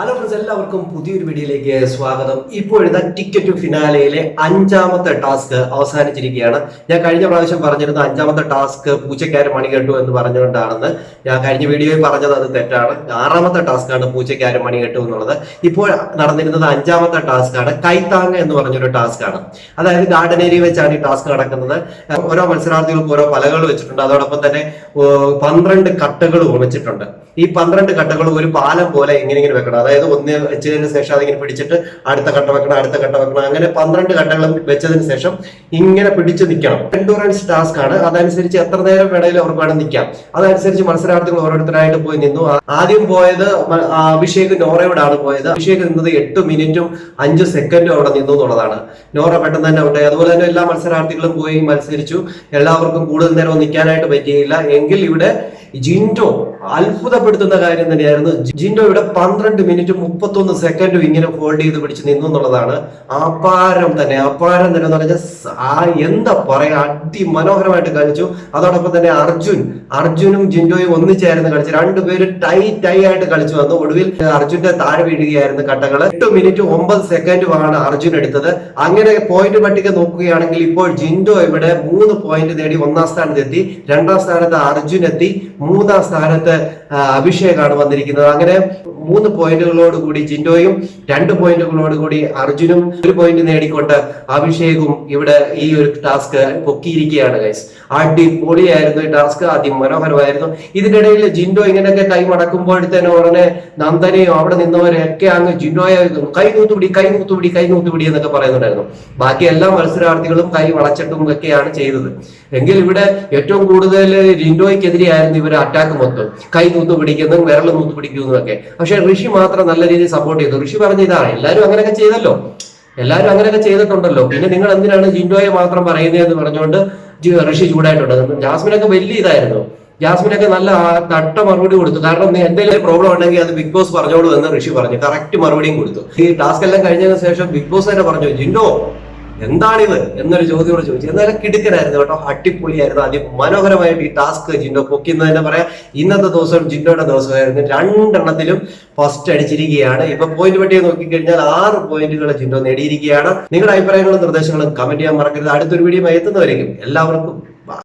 Hello friends, എല്ലാവർക്കും പുതിയൊരു വീഡിയോയിലേക്ക് സ്വാഗതം. ഇപ്പോഴത്തെ ടിക്കറ്റ് ടു ഫിനാലയിലെ 5ാമത്തെ ടാസ്ക് അവസാനിച്ചിരിക്കുകയാണ്. ഞാൻ കഴിഞ്ഞ പ്രാവശ്യം പറഞ്ഞിരുന്ന 5ാമത്തെ ടാസ്ക് പൂച്ചക്കാര് മണി കേട്ടു എന്ന് പറഞ്ഞുകൊണ്ടാണെന്ന്. ഞാൻ കഴിഞ്ഞ വീഡിയോയിൽ പറഞ്ഞത് അത് തെറ്റാണ്. 6ാമത്തെ ടാസ്കാണ് പൂച്ചക്കാര് മണി കേട്ടു എന്നുള്ളത്. ഇപ്പോൾ നടന്നിരുന്നത് 5ാമത്തെ ടാസ്കാണ്. കൈത്താങ് എന്ന് പറഞ്ഞൊരു ടാസ്കാണ്. അതായത് ഗാർഡൻ ഏരിയ വെച്ചാണ് ഈ ടാസ്ക് നടക്കുന്നത്. ഓരോ മത്സരാർത്ഥികൾക്ക് ഓരോ പലകൾ വെച്ചിട്ടുണ്ട്. അതോടൊപ്പം തന്നെ 12 കട്ടകൾ വെച്ചിട്ടുണ്ട്. ഈ 12 കട്ടകൾ ഒരു പാലം പോലെ ഇങ്ങനെ വെക്കണം. അതായത് ഒന്ന് വെച്ചതിന് ശേഷം അതിങ്ങനെ പിടിച്ചിട്ട് അടുത്ത കട്ട വെക്കണം, അടുത്ത കട്ട വെക്കണം. അങ്ങനെ 12 കട്ടകളും വെച്ചതിന് ശേഷം ഇങ്ങനെ പിടിച്ചു നിൽക്കണം. എൻഡുറൻസ് ടാസ്ക് ആണ്. അതനുസരിച്ച് എത്ര നേരം വേണേലും അവർക്ക് വേണം നിൽക്കാം. അതനുസരിച്ച് മത്സരാർത്ഥികൾ ഓരോരുത്തരായിട്ട് പോയി നിന്നു. ആദ്യം പോയത് അഭിഷേക് നോറയോടാണ് പോയത്. അഭിഷേക് നിന്നത് 8 മിനിറ്റും 5 സെക്കൻഡും അവിടെ നിന്നു എന്നുള്ളതാണ്. നോറ പെട്ടെന്ന് തന്നെ ഔട്ടായി. അതുപോലെ തന്നെ എല്ലാ മത്സരാർത്ഥികളും പോയി മത്സരിച്ചു. എല്ലാവർക്കും കൂടുതൽ നേരം നിൽക്കാനായിട്ട് പറ്റിയില്ല. എങ്കിൽ ഇവിടെ ജിൻഡോ അത്ഭുതപ്പെടുത്തുന്ന കാര്യം തന്നെയായിരുന്നു. ജിൻഡോ ഇവിടെ 12 മിനിറ്റും 31 സെക്കൻഡും ഇങ്ങനെ ഹോൾഡ് ചെയ്ത് പിടിച്ച് നിന്നു എന്നുള്ളതാണ്. അപാരം തന്നെ എന്ന് പറഞ്ഞാൽ എന്താ പറയാ, അതിമനോഹരമായിട്ട് കളിച്ചു. അതോടൊപ്പം തന്നെ അർജുനും ജിൻഡോയും ഒന്നിച്ചായിരുന്നു കളിച്ചു. രണ്ടുപേരും ടൈ ആയിട്ട് കളിച്ചു വന്നു. ഒടുവിൽ അർജുന്റെ താഴെ വീഴുകയായിരുന്നു കട്ടകള്. 8 മിനിറ്റും 9 സെക്കൻഡുമാണ് അർജുൻ എടുത്തത്. അങ്ങനെ പോയിന്റ് പട്ടിക നോക്കുകയാണെങ്കിൽ ഇപ്പോൾ ജിൻഡോ ഇവിടെ 3 പോയിന്റ് നേടി 1ാം സ്ഥാനത്തെത്തി. 2ാം സ്ഥാനത്ത് അർജുൻ എത്തി. 3ാം സ്ഥാനത്ത് അഭിഷേകാണ് വന്നിരിക്കുന്നത്. അങ്ങനെ 3 പോയിന്റുകളോട് കൂടി ജിൻഡോയും 2 പോയിന്റുകളോട് കൂടി അർജുനും 1 പോയിന്റ് നേടിക്കൊണ്ട് അഭിഷേകും ഇവിടെ ഈ ഒരു ടാസ്ക് പൊക്കിയിരിക്കുകയാണ് ഗൈസ്. അടിപൊളിയായിരുന്നു ഈ ടാസ്ക്, അതിമനോഹരമായിരുന്നു. ഇതിനിടയിൽ ജിൻഡോ ഇങ്ങനെയൊക്കെ കൈ മടക്കുമ്പോഴത്തേനും ഉടനെ നന്ദനയും അവിടെ നിന്നവരൊക്കെ അങ്ങ് ജിൻഡോയെ കൈ നൂത്തുപിടി എന്നൊക്കെ പറയുന്നുണ്ടായിരുന്നു. ബാക്കി എല്ലാ മത്സരാർത്ഥികളും കൈ വളച്ചിട്ടും ഒക്കെയാണ് ചെയ്തത്. എങ്കിൽ ഇവിടെ ഏറ്റവും കൂടുതൽ ജിൻഡോയ്ക്കെതിരെയായിരുന്നു ഇവർ അറ്റാക്ക് മൊത്തം. കൈ നൂത്ത് പിടിക്കുന്നതും വിരൽ നൂത്ത് പിടിക്കുന്നതും ഒക്കെ. പക്ഷെ ഋഷി മാത്രം നല്ല രീതിയിൽ സപ്പോർട്ട് ചെയ്തു. ഋഷി പറഞ്ഞ ഇതാണ്, എല്ലാവരും അങ്ങനെയൊക്കെ ചെയ്തല്ലോ, എല്ലാവരും അങ്ങനെയൊക്കെ ചെയ്തിട്ടുണ്ടല്ലോ, പിന്നെ നിങ്ങൾ എന്തിനാണ് ജിൻഡോയെ മാത്രം പറയുന്നതെന്ന് പറഞ്ഞുകൊണ്ട് ഋഷി ചൂടായിട്ടുണ്ട്. ജാസ്മിനൊക്കെ വലിയ ഇതായിരുന്നു. ജാസ്മിനൊക്കെ നല്ല തട്ട മറുപടി കൊടുത്തു. കാരണം എന്തെങ്കിലും പ്രോബ്ലം ഉണ്ടെങ്കിൽ അത് ബിഗ് ബോസ് പറഞ്ഞോളൂ എന്ന് ഋഷി പറഞ്ഞു. കറക്റ്റ് മറുപടിയും കൊടുത്തു. ഈ ടാസ്ക് എല്ലാം കഴിഞ്ഞതിന് ശേഷം ബിഗ് ബോസ് തന്നെ പറഞ്ഞു, ജിൻഡോ എന്താണിത് എന്നൊരു ചോദ്യമോട് ചോദിച്ചു. എന്നാലും കിടുക്കനായിരുന്നു കേട്ടോ, അടിപൊളിയായിരുന്നു. അതിമനോഹരമായിട്ട് ഈ ടാസ്ക് ജിൻഡോ പൊക്കിന്ന് തന്നെ പറയാം. ഇന്നത്തെ ദിവസം ജിൻഡോയുടെ ദിവസമായിരുന്നു. 2 എണ്ണത്തിലും ഫസ്റ്റ് അടിച്ചിരിക്കുകയാണ്. ഇപ്പൊ പോയിന്റ് പട്ടിക നോക്കിക്കഴിഞ്ഞാൽ 6 പോയിന്റുകൾ ജിൻഡോ നേടിയിരിക്കുകയാണ്. നിങ്ങളുടെ അഭിപ്രായങ്ങളും നിർദ്ദേശങ്ങളും കമന്റ് ചെയ്യാൻ മറക്കരുത്. അടുത്തൊരു വീഡിയോ എത്തുന്നവരേക്കും എല്ലാവർക്കും